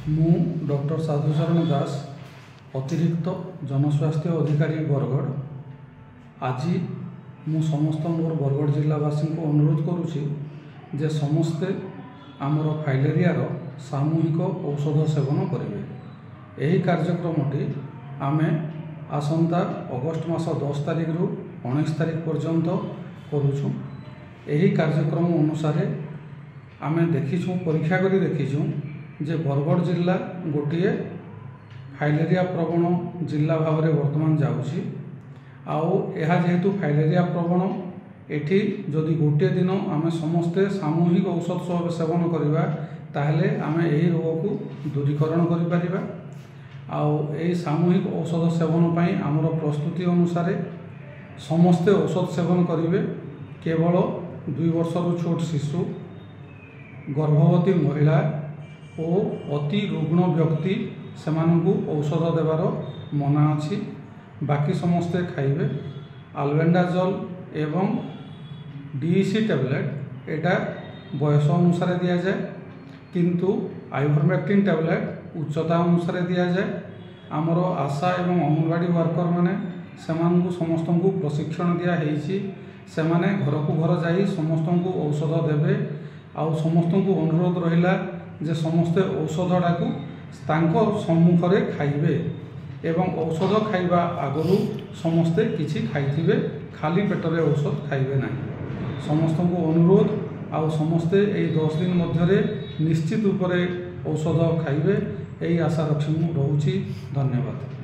मु डॉक्टर साधुशरण दास अतिरिक्त जनस्वास्थ्य अधिकारी बरगढ़। आज मु समस्त मोर बरगढ़ जिलावासी को अनुरोध करुछि जे समस्ते आमर फाइलेरियार सामूहिक औषध सेवन करेंगे। यही कार्यक्रमटी आमे आसंता अगस्ट मास 10 तारिख रु 19 तारिख पर्यंत करुछु। यही कार्यक्रम अनुसार आमे देखिछु, परीक्षा करी देखिछु जे बरगढ़ जिला गोटे फाइलेरिया प्रवण जिला भाव में वर्तमान जाऊँगी। आउ जेहेतु फाइलेरिया प्रवण एठी जदि गोटे दिन आमे समस्ते सामूहिक औषध सेवन करिबा ताहले आमे एही रोग को दूरीकरण करि परिबा। आउ एही सामूहिक औषध सेवन पई आमर प्रस्तुति अनुसार समस्ते औषध सेवन करिवे। केवल 2 वर्षर छोट शिशु, गर्भवती महिला और अति रुग्ण व्यक्ति सेमानंकु औषध देवार मना अछि। बाकी समस्ते खाइबे। अल्बेंडाजोल एवं डीईसी टैबलेट एटा बयस अनुसार दिया जाए, किंतु आइवरमेक्टिन टैबलेट उच्चता अनुसार दिया जाए। आमर आशा एवं अंगनवाड़ी वर्कर माने सेमानंकु समस्तंकु प्रशिक्षण दिया हेइछि। सेमाने घर को घर जाई समस्तंकु औषध देबे। आउ समस्तंकु अनुरोध रहिला जे समस्ते औषधटा को तांको सम्मुख रे खाइबे एवं औषध खाइबा आगरू समस्ते किछि खाइथिबे, खाली पेटरे औषध खाइबे नाही। समस्तंकु अनुरोध आउ समस्ते एई 10 दिन मध्यरे निश्चित रूप से औषध खाइबे, एई आशा रखी मु रहुछि। धन्यवाद।